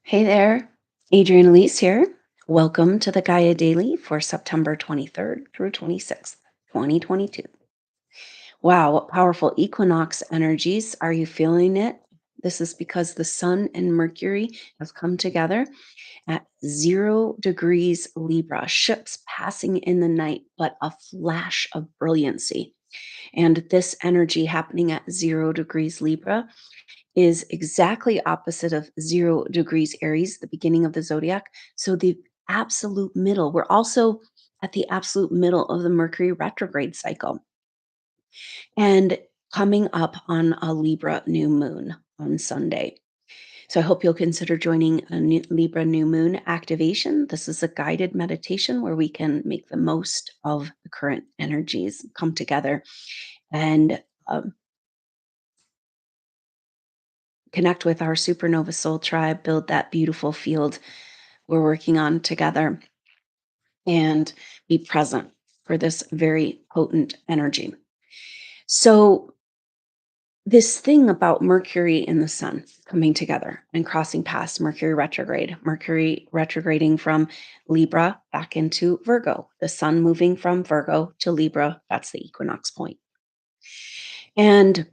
Hey there, Adrienne Elise here. Welcome to the Gaia Daily for September 23rd through 26th, 2022. Wow, what powerful equinox energies. Are you feeling it? This is because the sun and Mercury have come together at 0 degrees Libra, ships passing in the night, but a flash of brilliancy. And this energy happening at 0 degrees Libra is exactly opposite of 0 degrees Aries, the beginning of the zodiac. So the absolute middle. We're also at the absolute middle of the Mercury retrograde cycle and coming up on a Libra new moon on Sunday. So I hope you'll consider joining a Libra new moon activation. This is a guided meditation where we can make the most of the current energies come together and um, connect with our supernova soul tribe, build that beautiful field we're working on together, and be present for this very potent energy. So, this thing about Mercury and the sun coming together and crossing past Mercury retrograding from Libra back into Virgo, the sun moving from Virgo to Libra, that's the equinox point. And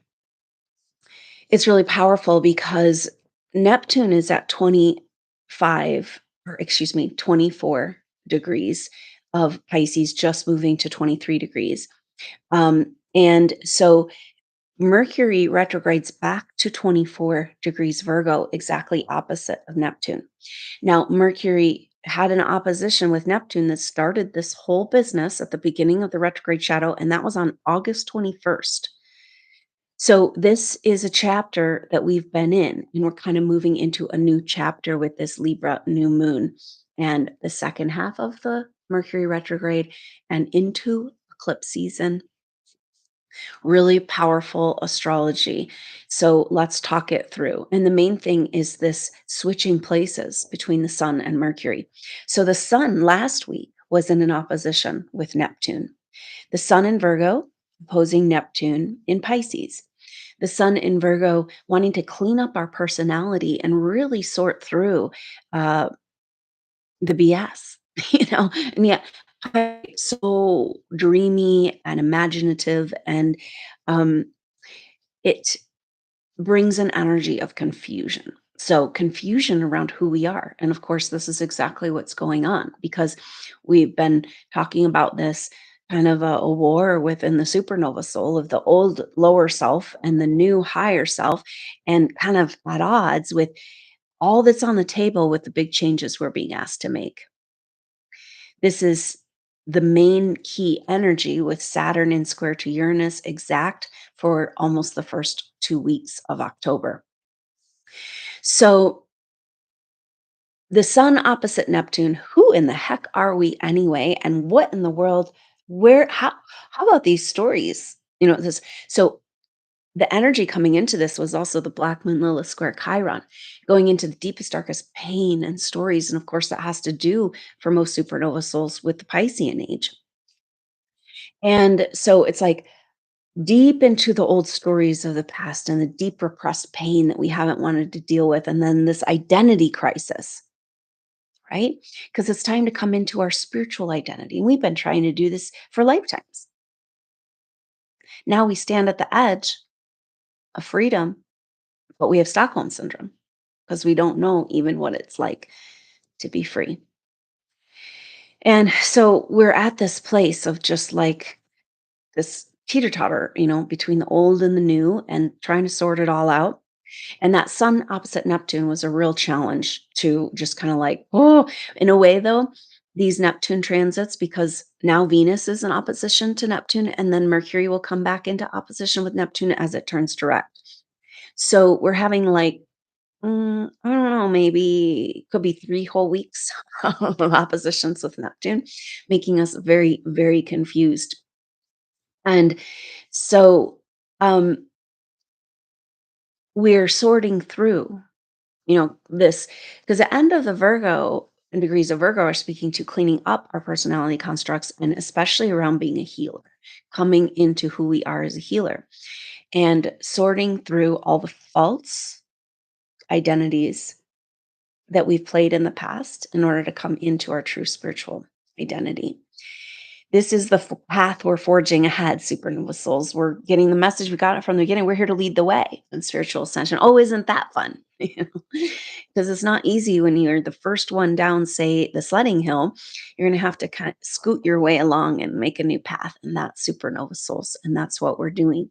it's really powerful because Neptune is at 25, or excuse me, 24 degrees of Pisces, just moving to 23 degrees. And so Mercury retrogrades back to 24 degrees Virgo, exactly opposite of Neptune. Now, Mercury had an opposition with Neptune that started this whole business at the beginning of the retrograde shadow, and that was on August 21st. So this is a chapter that we've been in, and we're kind of moving into a new chapter with this Libra new moon and the second half of the Mercury retrograde and into eclipse season. Really powerful astrology. So let's talk it through. And the main thing is this switching places between the sun and Mercury. So the sun last week was in an opposition with Neptune. The sun in Virgo opposing Neptune in Pisces. The sun in Virgo wanting to clean up our personality and really sort through uh, the BS, and yet so dreamy and imaginative, and um, it brings an energy of confusion. So, confusion around who we are. And of course, this is exactly what's going on because we've been talking about this kind of a war within the supernova soul of the old lower self and the new higher self, and kind of at odds with all that's on the table with the big changes we're being asked to make. This is the main key energy with Saturn in square to Uranus exact for almost the first 2 weeks of October. So the sun opposite Neptune, who in the heck are we anyway? And what in the world? How about these stories? This so the energy coming into this was also the Black Moon Lilith square Chiron, going into the deepest, darkest pain and stories. And of course, that has to do for most supernova souls with the Piscean age. And so it's like deep into the old stories of the past and the deep repressed pain that we haven't wanted to deal with. And then this identity crisis, right? Because it's time to come into our spiritual identity. And we've been trying to do this for lifetimes. Now we stand at the edge of freedom, but we have Stockholm syndrome because we don't know even what it's like to be free. And so we're at this place of just like this teeter totter, between the old and the new and trying to sort it all out. And that sun opposite Neptune was a real challenge to just kind of like, oh, in a way though, these Neptune transits, because now Venus is in opposition to Neptune, and then Mercury will come back into opposition with Neptune as it turns direct. So we're having like, I don't know, maybe could be 3 whole weeks of oppositions with Neptune, making us very, very confused. And so um, we're sorting through this, because the end of the Virgo and degrees of Virgo are speaking to cleaning up our personality constructs, and especially around being a healer, coming into who we are as a healer and sorting through all the false identities that we've played in the past in order to come into our true spiritual identity. This is the path we're forging ahead, supernova souls. We're getting the message. We got it from the beginning. We're here to lead the way in spiritual ascension. Oh, isn't that fun? Because it's not easy when you're the first one down, say, the sledding hill. You're going to have to kind of scoot your way along and make a new path. And that's supernova souls. And that's what we're doing.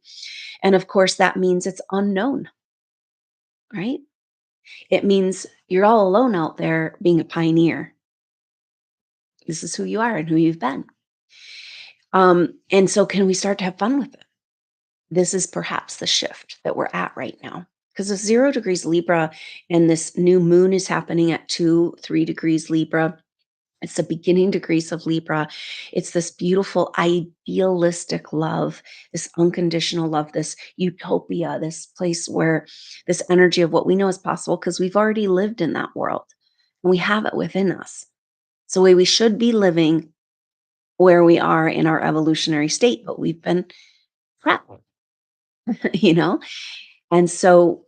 And of course, that means it's unknown, right? It means you're all alone out there being a pioneer. This is who you are and who you've been. And so can we start to have fun with it? This is perhaps the shift that we're at right now. Because if 0 degrees Libra and this new moon is happening at 2, 3 degrees Libra, it's the beginning degrees of Libra. It's this beautiful, idealistic love, this unconditional love, this utopia, this place where this energy of what we know is possible because we've already lived in that world and we have it within us. It's the way we should be living where we are in our evolutionary state, but we've been trapped, you know? And so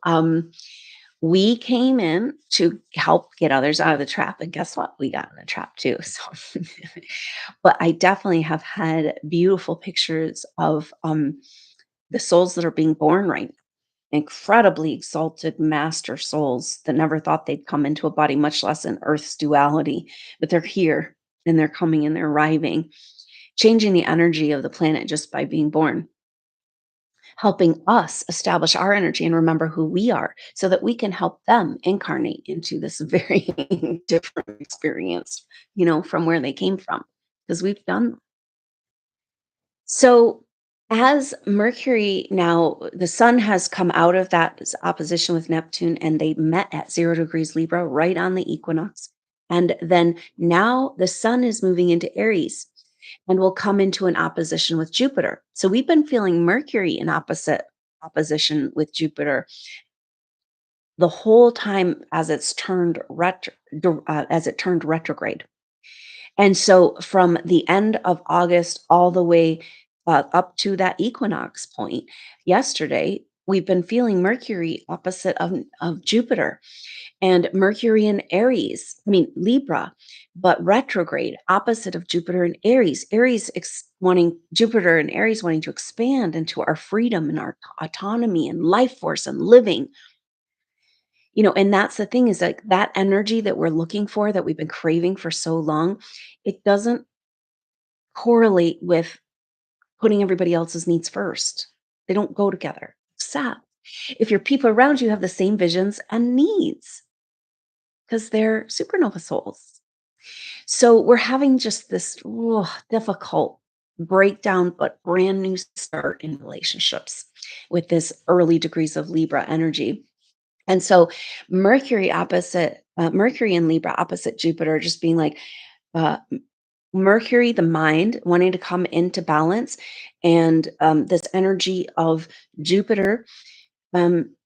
we came in to help get others out of the trap. And guess what? We got in the trap too. So, but I definitely have had beautiful pictures of the souls that are being born right now. Incredibly exalted master souls that never thought they'd come into a body, much less in Earth's duality. But they're here and they're coming and they're arriving, changing the energy of the planet just by being born, helping us establish our energy and remember who we are so that we can help them incarnate into this very different experience, from where they came from, because we've done. So, as Mercury now, the sun has come out of that opposition with Neptune, and they met at 0 degrees Libra right on the equinox. And then now the sun is moving into Aries and will come into an opposition with Jupiter. So we've been feeling Mercury in opposition with Jupiter the whole time as it's turned retrograde. And so from the end of August all the way up to that equinox point yesterday, we've been feeling Mercury opposite of Jupiter, and Mercury in Aries, I mean Libra, but retrograde opposite of Jupiter in Aries. Wanting Jupiter and Aries wanting to expand into our freedom and our autonomy and life force and living. And that's the thing, is like that energy that we're looking for, that we've been craving for so long, it doesn't correlate with putting everybody else's needs first. They don't go together. Except if your people around you have the same visions and needs, because they're supernova souls. So we're having just this difficult breakdown, but brand new start in relationships with this early degrees of Libra energy. And so Mercury in Libra opposite Jupiter, just being like uh, Mercury, the mind wanting to come into balance, and this energy of Jupiter. Um,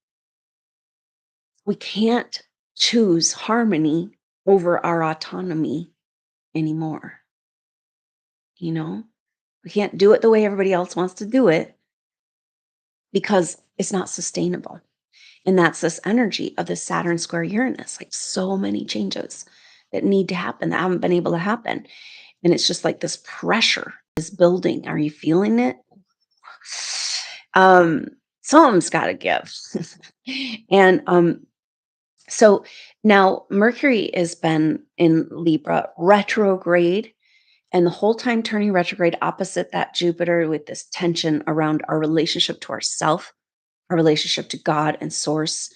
we can't choose harmony over our autonomy anymore. We can't do it the way everybody else wants to do it because it's not sustainable. And that's this energy of the Saturn square Uranus, like so many changes that need to happen that haven't been able to happen. And it's just like this pressure is building. Are you feeling it? Something's got to give. And so now Mercury has been in Libra retrograde, and the whole time turning retrograde opposite that Jupiter, with this tension around our relationship to ourself, our relationship to God and source,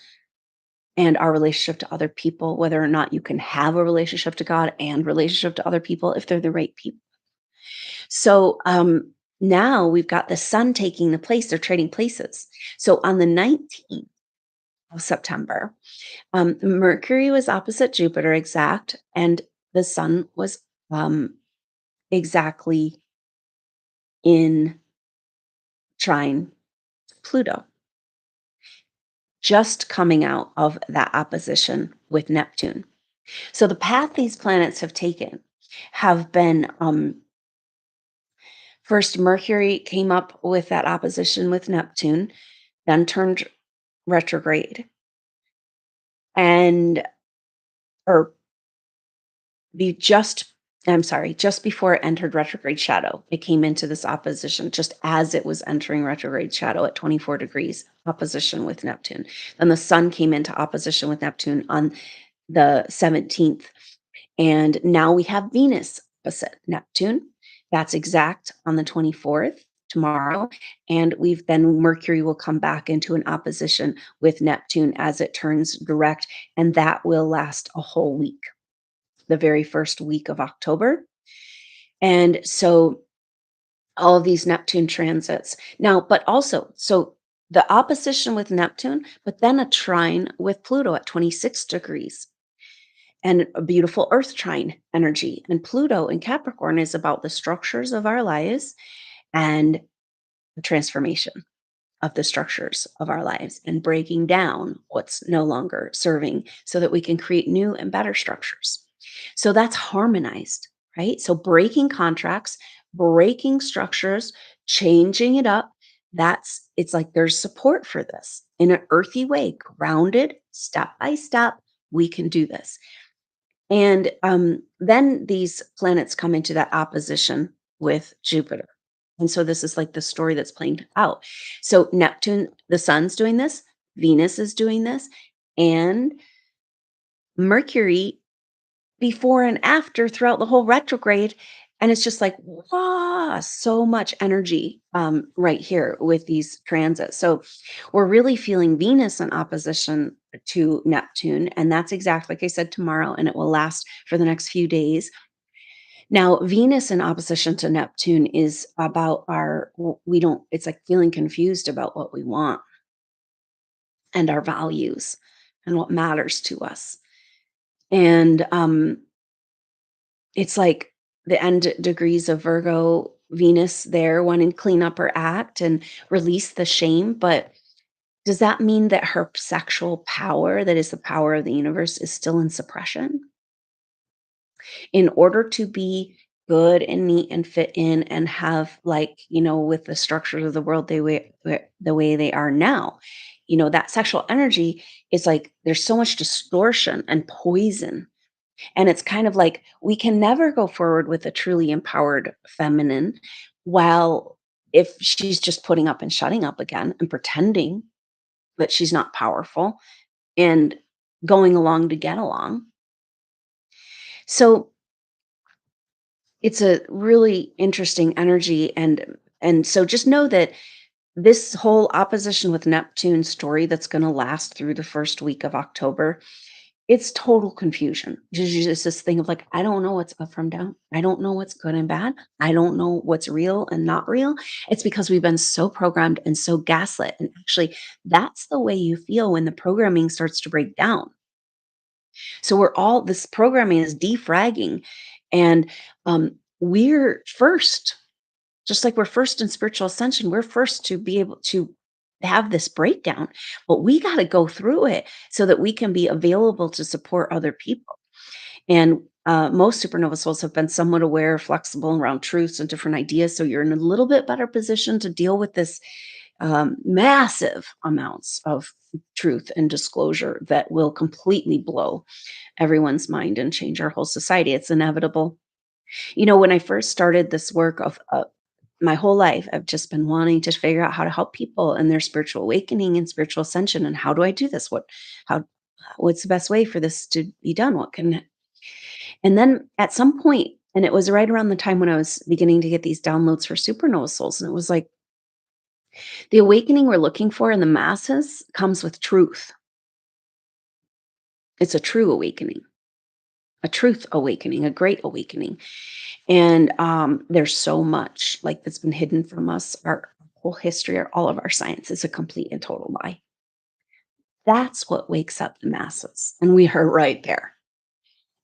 and our relationship to other people, whether or not you can have a relationship to God and relationship to other people if they're the right people. So now we've got the sun taking the place, they're trading places. So on the 19th of September, Mercury was opposite Jupiter exact, and the sun was exactly in trine Pluto, just coming out of that opposition with Neptune. So the path these planets have taken have been first, Mercury came up with that opposition with Neptune, then turned retrograde. And or be just I'm sorry, just before it entered retrograde shadow, it came into this opposition just as it was entering retrograde shadow at 24 degrees opposition with Neptune. Then the sun came into opposition with Neptune on the 17th. And now we have Venus opposite Neptune. That's exact on the 24th, tomorrow. And we've then Mercury will come back into an opposition with Neptune as it turns direct. And that will last a whole week, the very first week of October. And so all of these Neptune transits. Now, but also, so the opposition with Neptune, but then a trine with Pluto at 26 degrees and a beautiful earth trine energy. And Pluto in Capricorn is about the structures of our lives and the transformation of the structures of our lives and breaking down what's no longer serving so that we can create new and better structures. So that's harmonized, right? So breaking contracts, breaking structures, changing it up. It's like there's support for this in an earthy way, grounded, step by step. We can do this. And then these planets come into that opposition with Jupiter. And so this is like the story that's playing out. So Neptune, the sun's doing this, Venus is doing this, and Mercury before and after throughout the whole retrograde. And it's just like, wow, so much energy right here with these transits. So we're really feeling Venus in opposition to Neptune. And that's exactly like I said tomorrow, and it will last for the next few days. Now, Venus in opposition to Neptune is about we don't, it's like feeling confused about what we want and our values and what matters to us. And it's like the end degrees of Virgo, Venus there wanting to clean up her act and release the shame. But does that mean that her sexual power, that is the power of the universe, is still in suppression? In order to be good and neat and fit in and have, like, with the structures of the world the way they are now, that sexual energy is like there's so much distortion and poison. And it's kind of like we can never go forward with a truly empowered feminine while if she's just putting up and shutting up again and pretending that she's not powerful and going along to get along. So it's a really interesting energy, and so just know that this whole opposition with Neptune story that's going to last through the first week of October. It's total confusion. Just this thing of like, I don't know what's up from down. I don't know what's good and bad. I don't know what's real and not real. It's because we've been so programmed and so gaslit. And actually, that's the way you feel when the programming starts to break down. So this programming is defragging. And we're first, just like we're first in spiritual ascension, we're first to be able to have this breakdown, but we got to go through it so that we can be available to support other people. And most supernova souls have been somewhat aware, flexible around truths and different ideas. So you're in a little bit better position to deal with this massive amounts of truth and disclosure that will completely blow everyone's mind and change our whole society. It's inevitable. When I first started this work of my whole life, I've just been wanting to figure out how to help people in their spiritual awakening and spiritual ascension. And how do I do this? How, what's the best way for this to be done? And then at some point, and it was right around the time when I was beginning to get these downloads for supernova souls. And it was like the awakening we're looking for in the masses comes with truth. It's a true awakening, a truth awakening, a great awakening. And there's so much like that's been hidden from us. Our whole history, or all of our science is a complete and total lie. That's what wakes up the masses. And we are right there.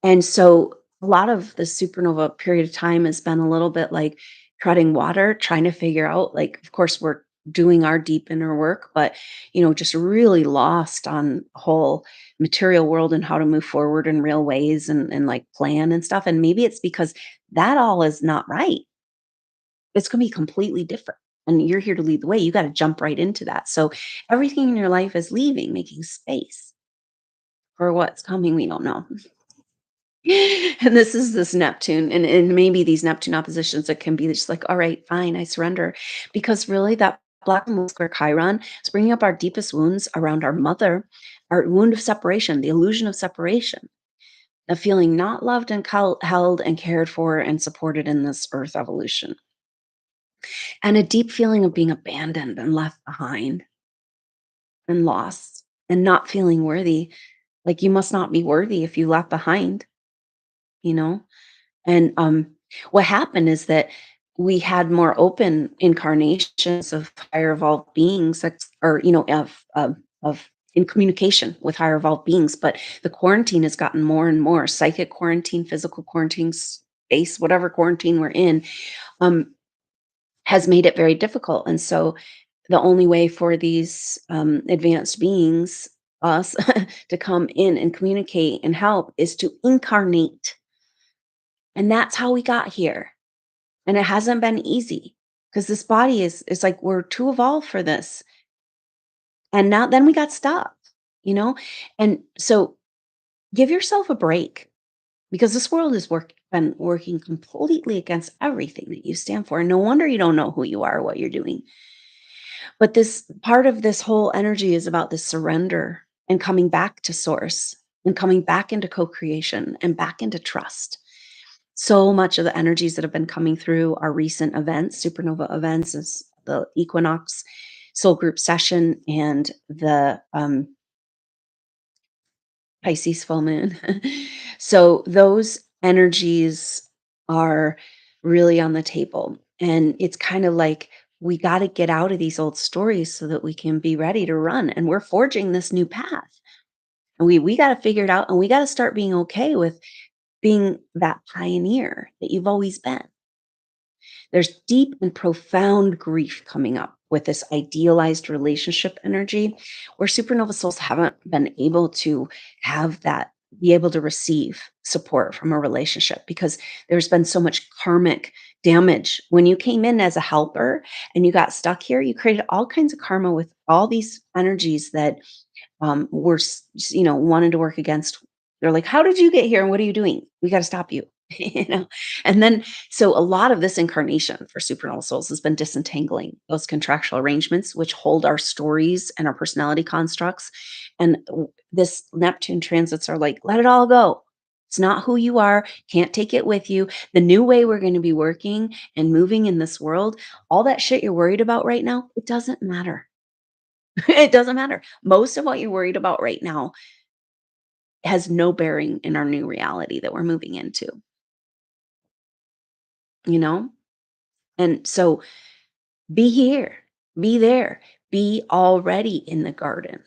And so a lot of the supernova period of time has been a little bit like treading water, trying to figure out, like, of course, we're doing our deep inner work, but, just really lost on the whole material world and how to move forward in real ways and like plan and stuff. And maybe it's because that all is not right. It's going to be completely different. And you're here to lead the way. You got to jump right into that. So everything in your life is leaving, making space for what's coming. We don't know. And this Neptune, and maybe these Neptune oppositions that can be just like, all right, fine, I surrender. Because really that black and white square Chiron is bringing up our deepest wounds around our mother, our wound of separation, the illusion of separation, of feeling not loved and held and cared for and supported in this earth evolution, and a deep feeling of being abandoned and left behind and lost and not feeling worthy. Like you must not be worthy if you left behind, you know? And what happened is that we had more open incarnations of higher evolved beings, or of in communication with higher evolved beings. But the quarantine has gotten more and more psychic quarantine, physical quarantine, space, whatever quarantine we're in, um, has made it very difficult. And so the only way for these advanced beings, us, to come in and communicate and help is to incarnate. And that's how we got here. And it hasn't been easy because this body is like we're too evolved for this. And now then we got stuck, you know? And so give yourself a break because this world has been working completely against everything that you stand for. And no wonder you don't know who you are or what you're doing. But this part of this whole energy is about this surrender and coming back to source and coming back into co-creation and back into trust. So much of the energies that have been coming through our recent events, supernova events, is the Equinox soul group session and the Pisces full moon. So those energies are really on the table. And it's kind of like we got to get out of these old stories so that we can be ready to run. And we're forging this new path. And we got to figure it out and we got to start being okay with being that pioneer that you've always been. There's deep and profound grief coming up with this idealized relationship energy where supernova souls haven't been able to have that, be able to receive support from a relationship because there's been so much karmic damage. When you came in as a helper and you got stuck here, you created all kinds of karma with all these energies that were, wanted to work against. They're like, how did you get here? And what are you doing? We got to stop you. you know and then so a lot of this incarnation for supernova souls has been disentangling those contractual arrangements which hold our stories and our personality constructs. And this Neptune transits are like, let it all go. It's not who you are. Can't take it with you. The new way we're going to be working and moving in this world, all that shit you're worried about right now, it doesn't matter. It doesn't matter. Most of what you're worried about right now has no bearing in our new reality that we're moving into, you know? And so be here, be there, be already in the garden.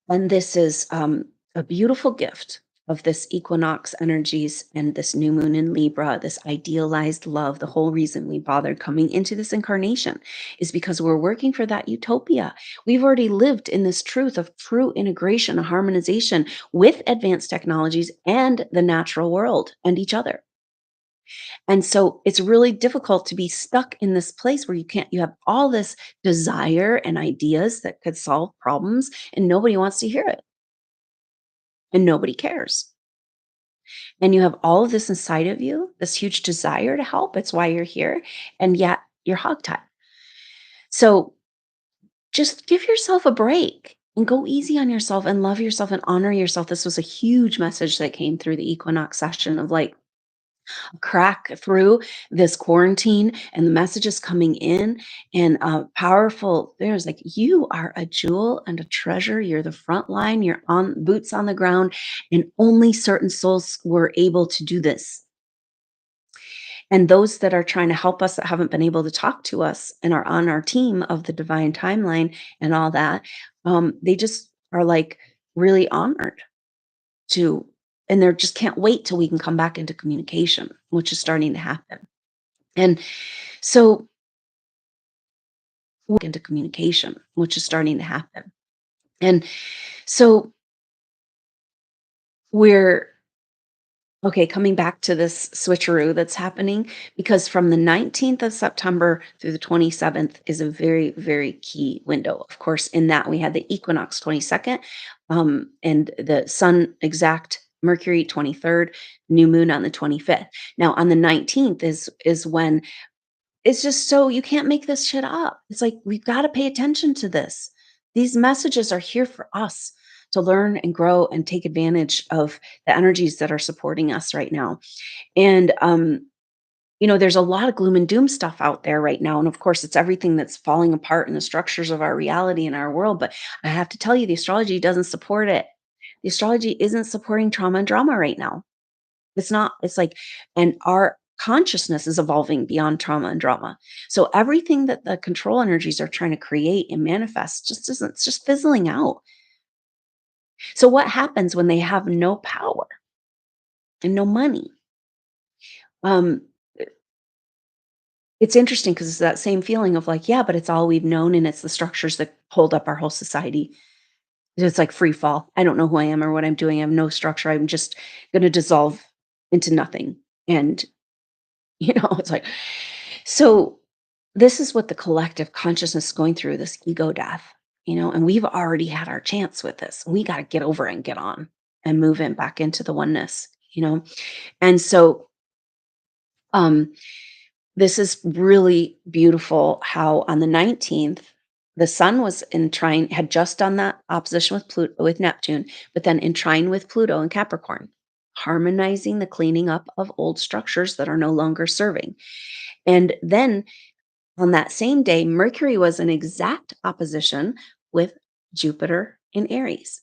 And this is a beautiful gift of this equinox energies and this new moon in Libra, this idealized love. The whole reason we bothered coming into this incarnation is because we're working for that utopia. We've already lived in this truth of true integration, harmonization with advanced technologies and the natural world and each other. And so it's really difficult to be stuck in this place where you have all this desire and ideas that could solve problems, and nobody wants to hear it, and nobody cares. And you have all of this inside of you, this huge desire to help. It's why you're here. And yet you're hogtied. So just give yourself a break and go easy on yourself and love yourself and honor yourself. This was a huge message that came through the equinox session of like, crack through this quarantine and the messages coming in and powerful. There's like, you are a jewel and a treasure. You're the front line. You're on boots on the ground, and only certain souls were able to do this. And those that are trying to help us that haven't been able to talk to us and are on our team of the divine timeline and all that, they just are like really honored to, and they're just can't wait till we can come back into communication, which is starting to happen. And so into communication, which is starting to happen. And so we're okay, coming back to this switcheroo that's happening, because from the 19th of September through the 27th is a very, very key window. Of course, in that we had the equinox 22nd, and the sun exact Mercury 23rd, new moon on the 25th. Now on the 19th is when it's just so you can't make this shit up. It's like we've got to pay attention to this. These messages are here for us to learn and grow and take advantage of the energies that are supporting us right now. And there's a lot of gloom and doom stuff out there right now. And of course, it's everything that's falling apart in the structures of our reality and our world. But I have to tell you, the astrology doesn't support it. The astrology isn't supporting trauma and drama right now. It's not. It's like, and our consciousness is evolving beyond trauma and drama. So everything that the control energies are trying to create and manifest just isn't, it's just fizzling out. So what happens when they have no power and no money? Um, it's interesting because it's that same feeling of like, yeah, but it's all we've known and it's the structures that hold up our whole society. It's like free fall. I don't know who I am or what I'm doing. I have no structure. I'm just going to dissolve into nothing. And, it's like, so this is what the collective consciousness is going through, this ego death, and we've already had our chance with this. We got to get over it and get on and move in back into the oneness. And so, um, this is really beautiful how on the 19th, the sun was in trine, had just done that opposition with Pluto with Neptune, but then in trine with Pluto and Capricorn, harmonizing the cleaning up of old structures that are no longer serving. And then on that same day, Mercury was in exact opposition with Jupiter in Aries.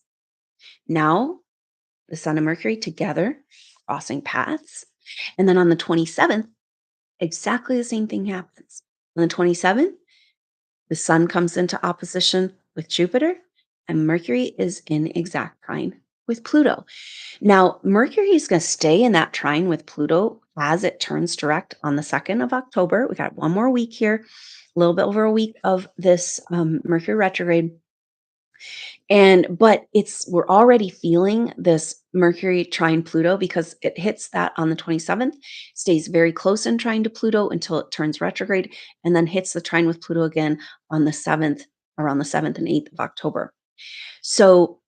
Now, the Sun and Mercury together, crossing paths. And then on the 27th, exactly the same thing happens. On the 27th, the Sun comes into opposition with Jupiter, and Mercury is in exact trine with Pluto. Now, Mercury is going to stay in that trine with Pluto as it turns direct on the 2nd of October. We got one more week here, a little bit over a week of this Mercury retrograde. But we're already feeling this Mercury trine Pluto because it hits that on the 27th, stays very close in trine to Pluto until it turns retrograde, and then hits the trine with Pluto again on the 7th, around the 7th and 8th of October. So,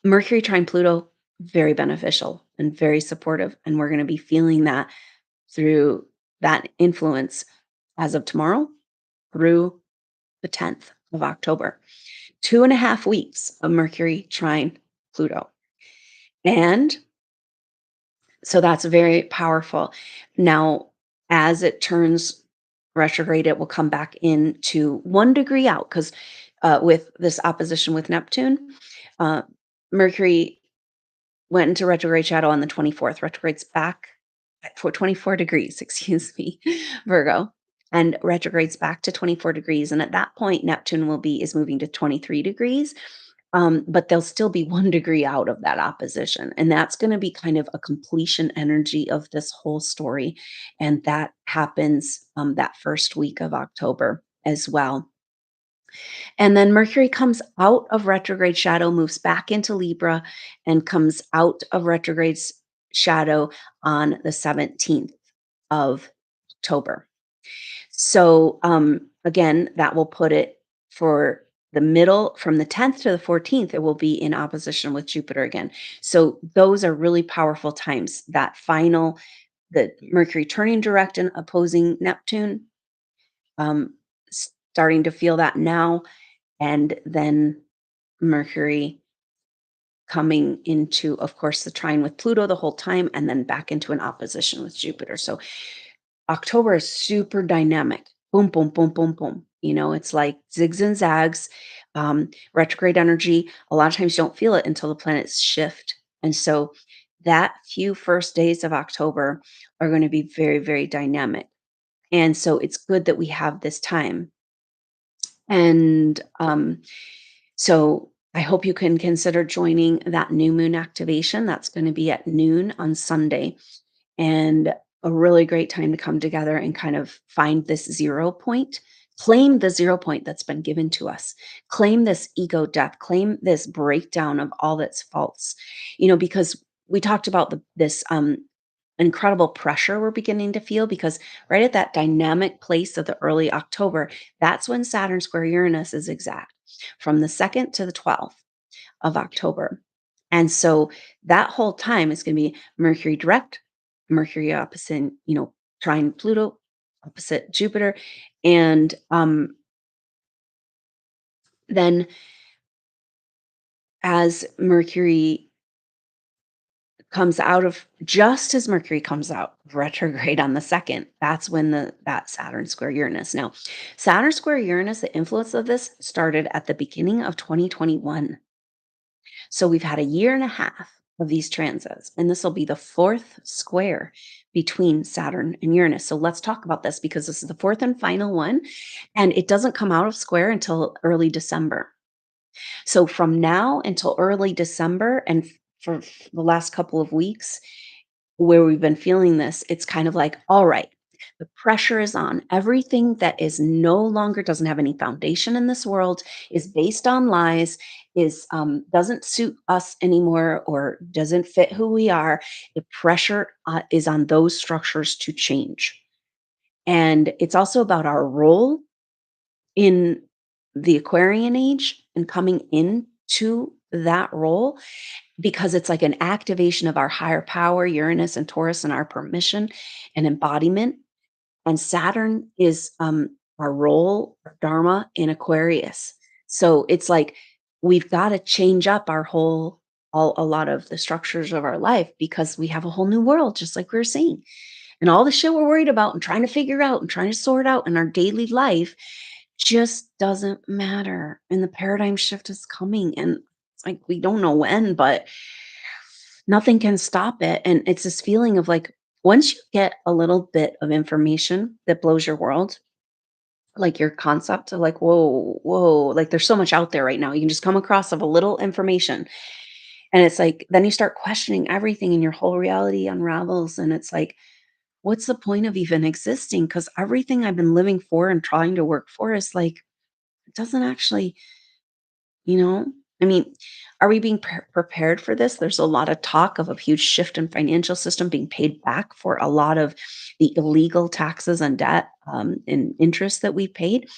Mercury trine Pluto, very beneficial and very supportive. And we're going to be feeling that through that influence as of tomorrow through the 10th of October. 2.5 weeks of Mercury trine Pluto. And so that's very powerful. Now, as it turns retrograde, it will come back into 1 degree out because with this opposition with Neptune, uh, Mercury went into retrograde shadow on the 24th. Retrograde's back for 24 degrees, excuse me, Virgo. And retrogrades back to 24 degrees. And at that point, Neptune is moving to 23 degrees. But they'll still be 1 degree out of that opposition. And that's going to be kind of a completion energy of this whole story. And that happens that first week of October as well. And then Mercury comes out of retrograde shadow, moves back into Libra, and comes out of retrograde's shadow on the 17th of October. So, again, that will put it for the middle from the 10th to the 14th, it will be in opposition with Jupiter again. So, those are really powerful times. The Mercury turning direct and opposing Neptune, um, starting to feel that now, and then Mercury coming into, of course, the trine with Pluto the whole time, and then back into an opposition with Jupiter. So October is super dynamic. Boom, boom, boom, boom, boom. It's like zigs and zags, retrograde energy. A lot of times you don't feel it until the planets shift. And so that few first days of October are going to be very, very dynamic. And so it's good that we have this time. And so I hope you can consider joining that new moon activation. That's going to be at noon on Sunday. And a really great time to come together and kind of find this 0 point, claim the 0 point that's been given to us, claim this ego death, claim this breakdown of all that's false, because we talked about this incredible pressure we're beginning to feel because right at that dynamic place of the early October, that's when Saturn square Uranus is exact from the 2nd to the 12th of October. And so that whole time is going to be Mercury direct, Mercury opposite, trine Pluto, opposite Jupiter. And then as Mercury comes out of just as Mercury comes out of retrograde on the 2nd, that's when that Saturn square Uranus. Now, Saturn square Uranus, the influence of this started at the beginning of 2021. So we've had a year and a half of these transits, and this will be the fourth square between Saturn and Uranus. So let's talk about this because this is the fourth and final one, and it doesn't come out of square until early December. So from now until early December and for the last couple of weeks where we've been feeling this, it's kind of like, all right, the pressure is on. Everything that is no longer doesn't have any foundation in this world, is based on lies, is doesn't suit us anymore or doesn't fit who we are. The pressure is on those structures to change. And it's also about our role in the Aquarian age and coming into that role because it's like an activation of our higher power, Uranus and Taurus, and our permission and embodiment. And Saturn is our role, our dharma in Aquarius. So it's like we've got to change up our a lot of the structures of our life because we have a whole new world, just like we were saying. And all the shit we're worried about and trying to figure out and trying to sort out in our daily life just doesn't matter. And the paradigm shift is coming. And it's like we don't know when, but nothing can stop it. And it's this feeling of like, once you get a little bit of information that blows your world, like your concept of like, whoa, whoa, like there's so much out there right now. You can just come across of a little information. And it's like, then you start questioning everything and your whole reality unravels. And it's like, what's the point of even existing? Because everything I've been living for and trying to work for is like, it doesn't actually, you know? I mean, are we being prepared for this? There's a lot of talk of a huge shift in financial system being paid back for a lot of the illegal taxes and debt and interest that we've paid.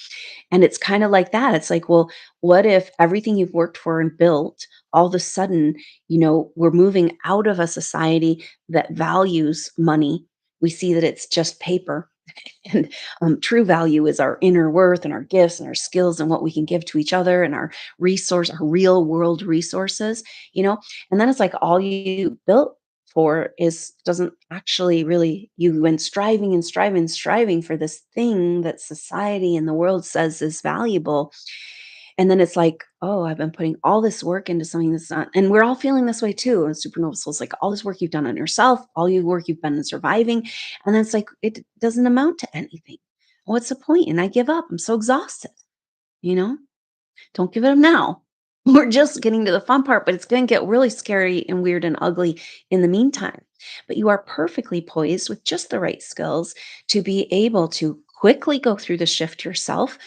And it's kind of like that. It's like, well, what if everything you've worked for and built, all of a sudden, we're moving out of a society that values money. We see that it's just paper and true value is our inner worth and our gifts and our skills and what we can give to each other and our real world resources, and then it's like all you built for is doesn't actually really, you've been striving and striving and striving for this thing that society and the world says is valuable. And then it's like, oh, I've been putting all this work into something that's not, and we're all feeling this way too. And supernova souls, like all this work you've done on yourself, all your work you've been in surviving. And then it's like, it doesn't amount to anything. What's the point? And I give up. I'm so exhausted, you know? Don't give it up now. We're just getting to the fun part, but it's going to get really scary and weird and ugly in the meantime. But you are perfectly poised with just the right skills to be able to quickly go through the shift yourself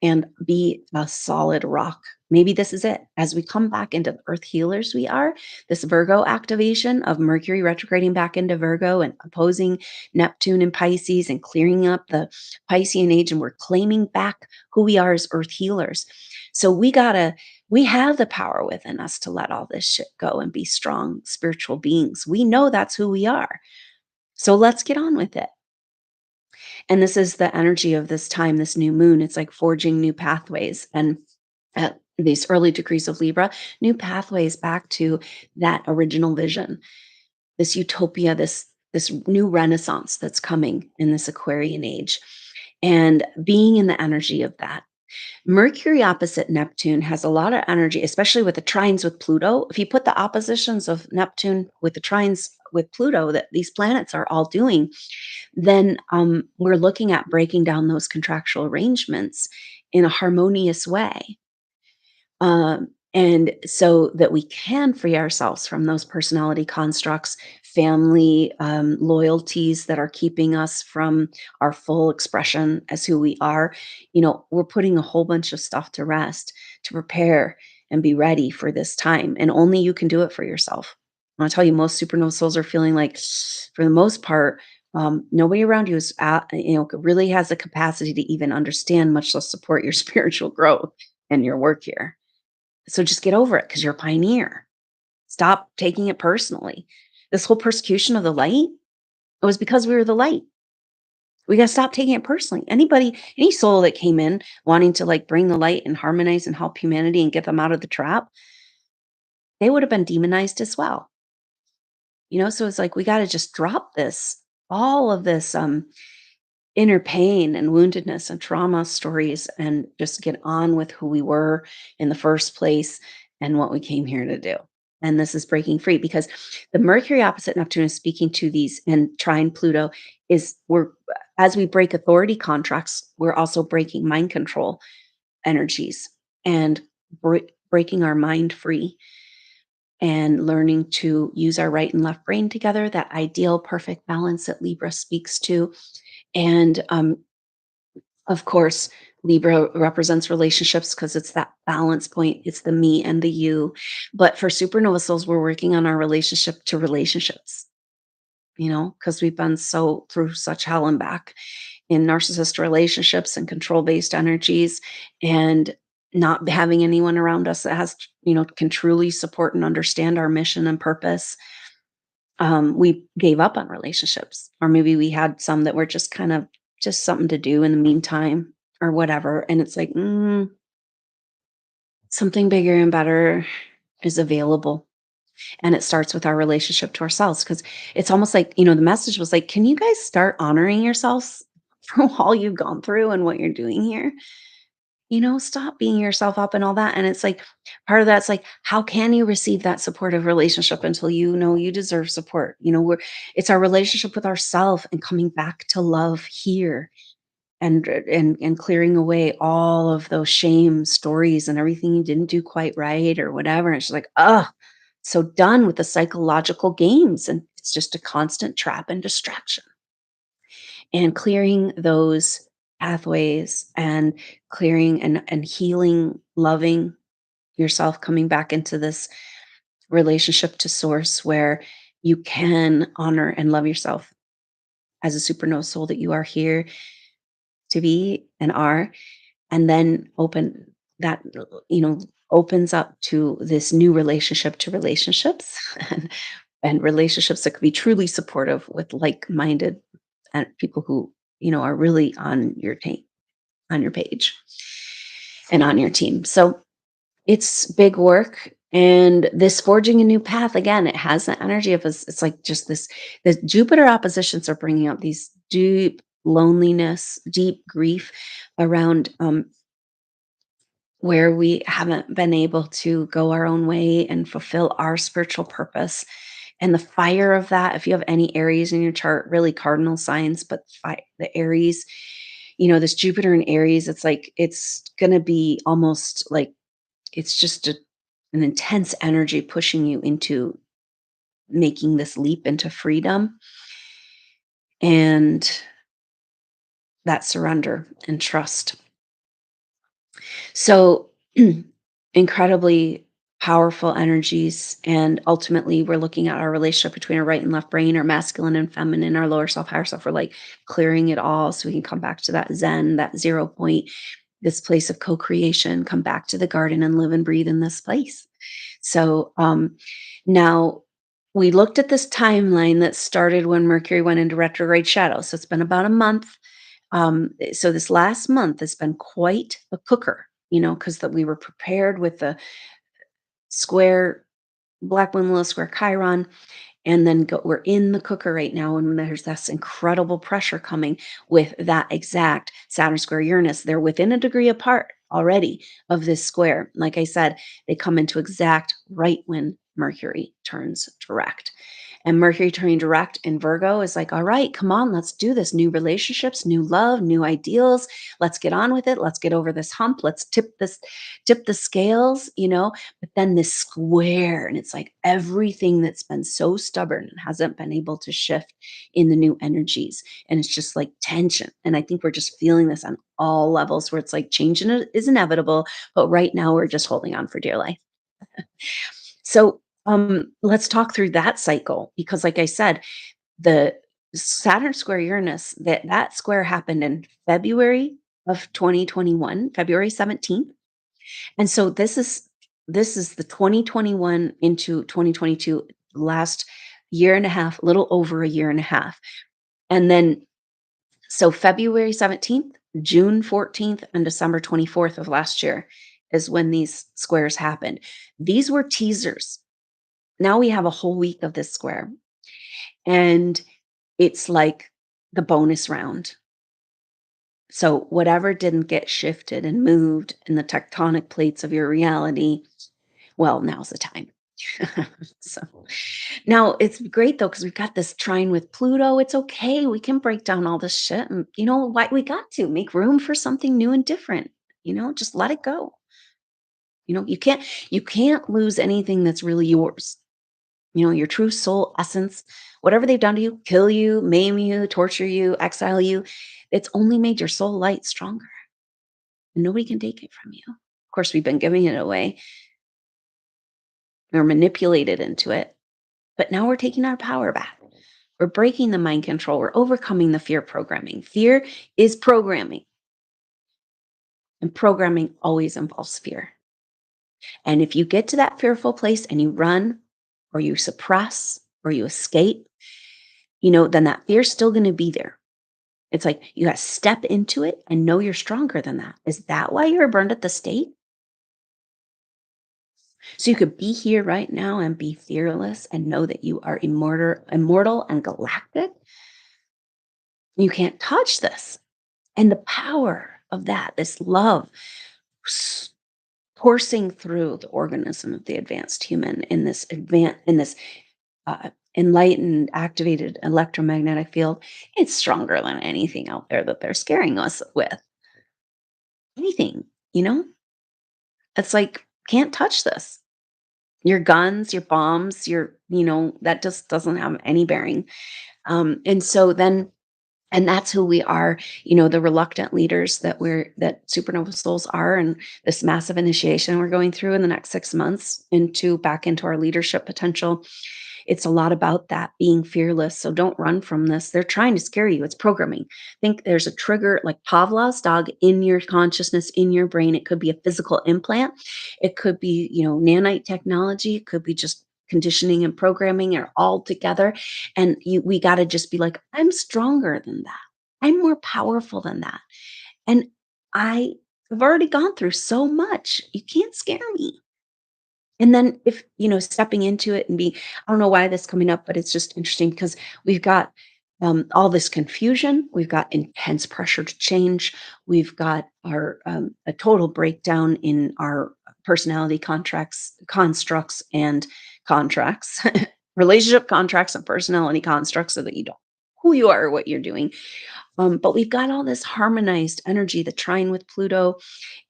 and be a solid rock. Maybe this is it. As we come back into the earth healers, we are this Virgo activation of Mercury retrograding back into Virgo and opposing Neptune and Pisces and clearing up the Piscean age. And we're claiming back who we are as earth healers. So we have the power within us to let all this shit go and be strong spiritual beings. We know that's who we are. So let's get on with it. And this is the energy of this time, this new moon. It's like forging new pathways. And at these early degrees of Libra, new pathways back to that original vision, this utopia, this new renaissance that's coming in this Aquarian age. And being in the energy of that. Mercury opposite Neptune has a lot of energy, especially with the trines with Pluto. If you put the oppositions of Neptune with the trines with Pluto that these planets are all doing, then we're looking at breaking down those contractual arrangements in a harmonious way. And so that we can free ourselves from those personality constructs, family loyalties that are keeping us from our full expression as who we are. We're putting a whole bunch of stuff to rest to prepare and be ready for this time. And only you can do it for yourself. I'll tell you, most supernova souls are feeling like, for the most part, nobody around you is, really has the capacity to even understand, much less support your spiritual growth and your work here. So just get over it because you're a pioneer. Stop taking it personally. This whole persecution of the light, it was because we were the light. We gotta stop taking it personally. Any soul that came in wanting to like bring the light and harmonize and help humanity and get them out of the trap, they would have been demonized as well. So it's like we gotta just drop all of this inner pain and woundedness and trauma stories and just get on with who we were in the first place and what we came here to do. And this is breaking free because the Mercury opposite Neptune is speaking to these and trine Pluto is we're as we break authority contracts, we're also breaking mind control energies and breaking our mind free and learning to use our right and left brain together, that ideal perfect balance that Libra speaks to. And of course, Libra represents relationships because it's that balance point. It's the me and the you. But for supernova souls, we're working on our relationship to relationships, because we've been so through such hell and back in narcissist relationships and control based energies and not having anyone around us that can truly support and understand our mission and purpose. We gave up on relationships, or maybe we had some that were just kind of just something to do in the meantime or whatever. And it's like, something bigger and better is available. And it starts with our relationship to ourselves. Cause it's almost like, the message was like, can you guys start honoring yourselves for all you've gone through and what you're doing here? Stop beating yourself up and all that. And it's like, part of that's like, how can you receive that supportive relationship until you know you deserve support? It's our relationship with ourself and coming back to love here and clearing away all of those shame stories and everything you didn't do quite right or whatever. And it's just like, so done with the psychological games. And it's just a constant trap and distraction. And clearing those pathways and clearing and healing, loving yourself, coming back into this relationship to source where you can honor and love yourself as a supernova soul that you are here to be and are, and then that, opens up to this new relationship to relationships and relationships that could be truly supportive with like-minded and people who, are really on your page and on your team. So it's big work. And this forging a new path, again, it has the energy of us. It's like just the Jupiter oppositions are bringing up these deep loneliness, deep grief around where we haven't been able to go our own way and fulfill our spiritual purpose. And the fire of that, if you have any Aries in your chart, really cardinal signs, but the Aries, this Jupiter in Aries, it's like it's going to be almost like it's just an intense energy pushing you into making this leap into freedom and that surrender and trust. So incredibly powerful energies. And ultimately, we're looking at our relationship between our right and left brain, our masculine and feminine, our lower self, higher self. We're like clearing it all so we can come back to that Zen, that 0 point, this place of co-creation, come back to the garden and live and breathe in this place. So now we looked at this timeline that started when Mercury went into retrograde shadow. So it's been about a month. So this last month has been quite a cooker, because that we were prepared with the square black moon, little square Chiron, and then we're in the cooker right now, and there's this incredible pressure coming with that exact Saturn square Uranus. They're within a degree apart already of this square. Like I said, they come into exact right when Mercury turns direct. And Mercury turning direct in Virgo is like, all right, come on, let's do this. New relationships, new love, new ideals. Let's get on with it. Let's get over this hump. Let's tip the scales, but then this square, and it's like everything that's been so stubborn and hasn't been able to shift in the new energies. And it's just like tension. And I think we're just feeling this on all levels where it's like change is inevitable, but right now we're just holding on for dear life. So let's talk through that cycle because, like I said, the Saturn square Uranus, that square happened in February of 2021, February 17th. And so this is this is the 2021 into 2022, last year and a half, little over a year and a half. And then, so February 17th, June 14th, and December 24th of last year is when these squares happened. These were teasers. Now we have a whole week of this square. And it's like the bonus round. So whatever didn't get shifted and moved in the tectonic plates of your reality, well, now's the time. So now it's great though, because we've got this trine with Pluto. It's okay. We can break down all this shit. And you know what? We got to make room for something new and different. Just let it go. You can't lose anything that's really yours. Your true soul essence, whatever they've done to you, kill you, maim you, torture you, exile you, it's only made your soul light stronger. And nobody can take it from you. Of course, we've been giving it away or manipulated into it, but now we're taking our power back. We're breaking the mind control. We're overcoming the fear programming. Fear is programming, and programming always involves fear. And if you get to that fearful place and you run or you suppress or you escape, then that fear's still going to be there. It's like you got to step into it and know you're stronger than that. Is that why you were burned at the stake? So you could be here right now and be fearless and know that you are immortal and galactic. You can't touch this. And the power of that, this love coursing through the organism of the advanced human in this enlightened, activated electromagnetic field, it's stronger than anything out there that they're scaring us with. Anything, you know? It's like, can't touch this. Your guns, your bombs, that just doesn't have any bearing. And so then, and that's who we are, the reluctant leaders that supernova souls are, and this massive initiation we're going through in the next 6 months back into our leadership potential. It's a lot about that, being fearless. So don't run from this. They're trying to scare you. It's programming. Think there's a trigger like Pavlov's dog in your consciousness, in your brain. It could be a physical implant. It could be, nanite technology. It could be just conditioning and programming are all together. And we got to just be like, I'm stronger than that. I'm more powerful than that. And I've already gone through so much. You can't scare me. And then if, stepping into it and I don't know why this coming up, but it's just interesting because we've got all this confusion. We've got intense pressure to change. We've got a total breakdown in our personality constructs and contracts, relationship contracts and personality constructs, so that you don't who you are or what you're doing. But we've got all this harmonized energy, the trine with Pluto.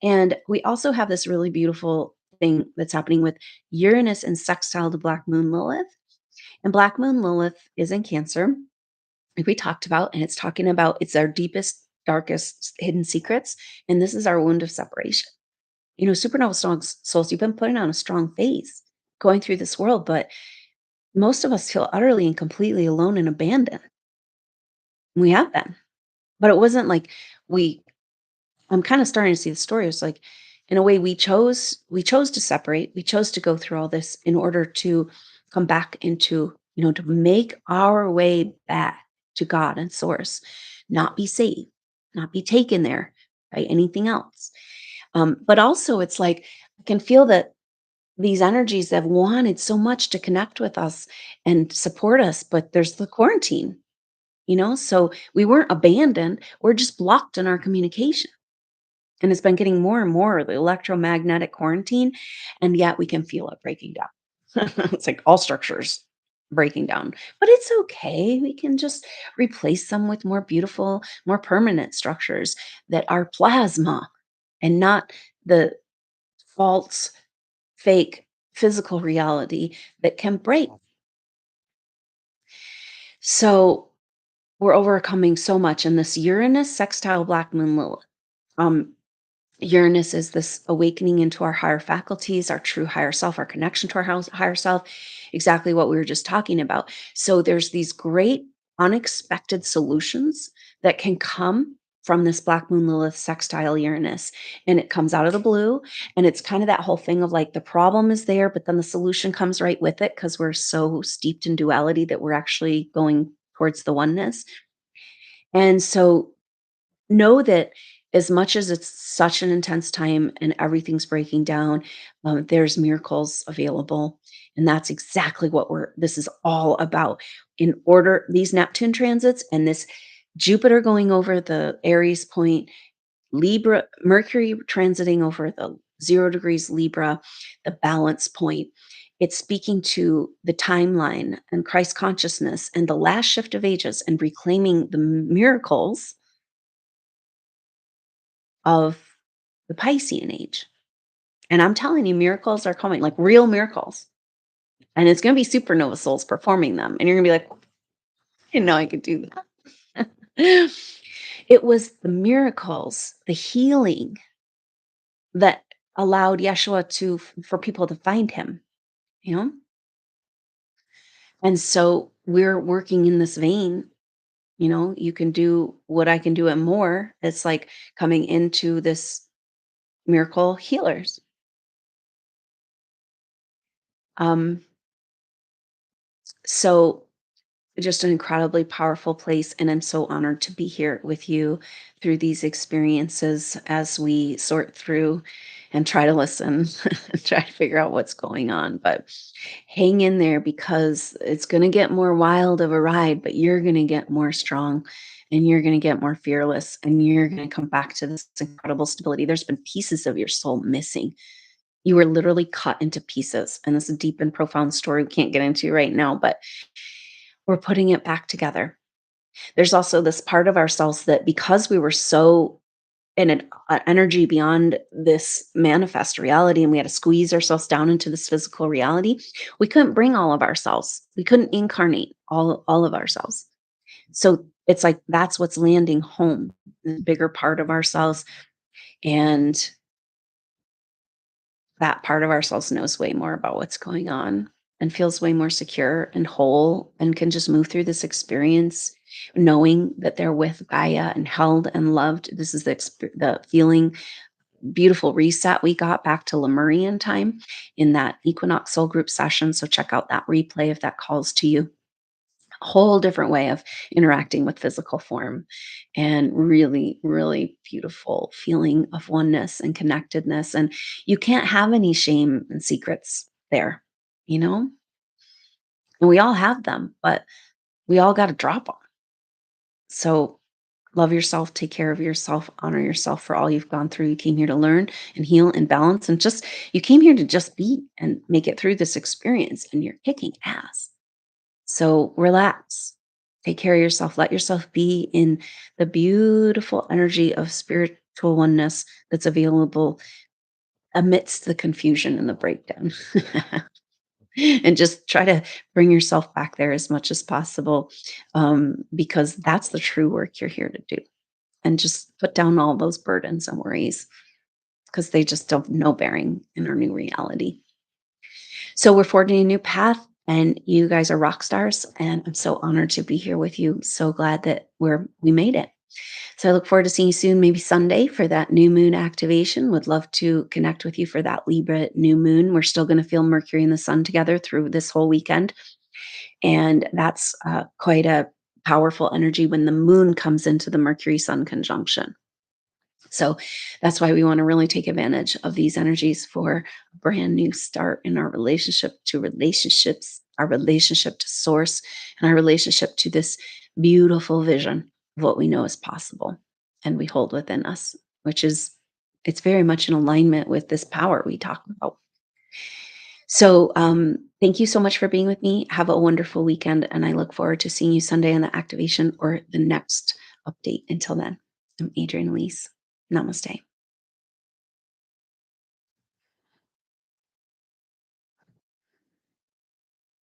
And we also have this really beautiful thing that's happening with Uranus and sextile to Black Moon Lilith. And Black Moon Lilith is in Cancer, like we talked about, and it's talking about it's our deepest, darkest hidden secrets. And this is our wound of separation. Supernova souls, you've been putting on a strong face going through this world, but most of us feel utterly and completely alone and abandoned. We have been. But it wasn't like we I'm kind of starting to see the story. It's like, in a way, we chose to separate. We chose to go through all this in order to come back into, to make our way back to God and source, not be saved, not be taken there by anything else. But also it's like, I can feel that these energies have wanted so much to connect with us and support us, but there's the quarantine, so we weren't abandoned. We're just blocked in our communication. And it's been getting more and more the electromagnetic quarantine, and yet we can feel it breaking down. It's like all structures breaking down, but it's okay. We can just replace them with more beautiful, more permanent structures that are plasma and not the false, fake physical reality that can break. So we're overcoming so much in this Uranus sextile Black Moon Lilith. Um, Uranus is this awakening into our higher faculties, our true higher self, our connection to our higher self, exactly what we were just talking about. So there's these great unexpected solutions that can come from this black moon Lilith sextile Uranus, and it comes out of the blue, and it's kind of that whole thing of like the problem is there, but then the solution comes right with it because we're so steeped in duality that we're actually going towards the oneness. And so know that as much as it's such an intense time and everything's breaking down, there's miracles available. And that's exactly what this is all about. In order, these Neptune transits and this Jupiter going over the Aries point, Libra, Mercury transiting over the 0 degrees Libra, the balance point. It's speaking to the timeline and Christ consciousness and the last shift of ages and reclaiming the miracles of the Piscean age. And I'm telling you, miracles are coming, like real miracles. And it's going to be supernova souls performing them. And you're going to be like, I didn't know I could do that. It was the miracles, the healing that allowed Yeshua for people to find him, you know? And so we're working in this vein. You can do what I can do and more. It's like coming into this miracle healers. Um, so just an incredibly powerful place. And I'm so honored to be here with you through these experiences as we sort through and try to listen, try to figure out what's going on. But hang in there because it's going to get more wild of a ride, but you're going to get more strong and you're going to get more fearless and you're going to come back to this incredible stability. There's been pieces of your soul missing. You were literally cut into pieces. And this is a deep and profound story we can't get into right now, but we're putting it back together. There's also this part of ourselves that because we were so in an energy beyond this manifest reality and we had to squeeze ourselves down into this physical reality, we couldn't bring all of ourselves. We couldn't incarnate all of ourselves. So it's like that's what's landing home, the bigger part of ourselves. And that part of ourselves knows way more about what's going on and feels way more secure and whole and can just move through this experience knowing that they're with Gaia and held and loved. This is the feeling beautiful reset we got back to Lemurian time in that Equinox soul group session. So check out that replay if that calls to you. A whole different way of interacting with physical form and really, really beautiful feeling of oneness and connectedness. And you can't have any shame and secrets there, you know? And we all have them, but we all got to drop them. So love yourself, take care of yourself, honor yourself for all you've gone through. You came here to learn and heal and balance and just, you came here to just be and make it through this experience and you're kicking ass. So relax, take care of yourself, let yourself be in the beautiful energy of spiritual oneness that's available amidst the confusion and the breakdown. And just try to bring yourself back there as much as possible because that's the true work you're here to do. And just put down all those burdens and worries because they just don't no bearing in our new reality. So we're forging a new path and you guys are rock stars. And I'm so honored to be here with you. So glad that we made it. So I look forward to seeing you soon, maybe Sunday for that new moon activation. Would love to connect with you for that Libra new moon. We're still going to feel Mercury and the sun together through this whole weekend. And that's quite a powerful energy when the moon comes into the Mercury sun conjunction. So that's why we want to really take advantage of these energies for a brand new start in our relationship to relationships, our relationship to source, and our relationship to this beautiful vision of what we know is possible and we hold within us, which is, it's very much in alignment with this power we talk about. So thank you so much for being with me. Have a wonderful weekend. And I look forward to seeing you Sunday on the activation or the next update. Until then, I'm Adrienne Elise. Namaste.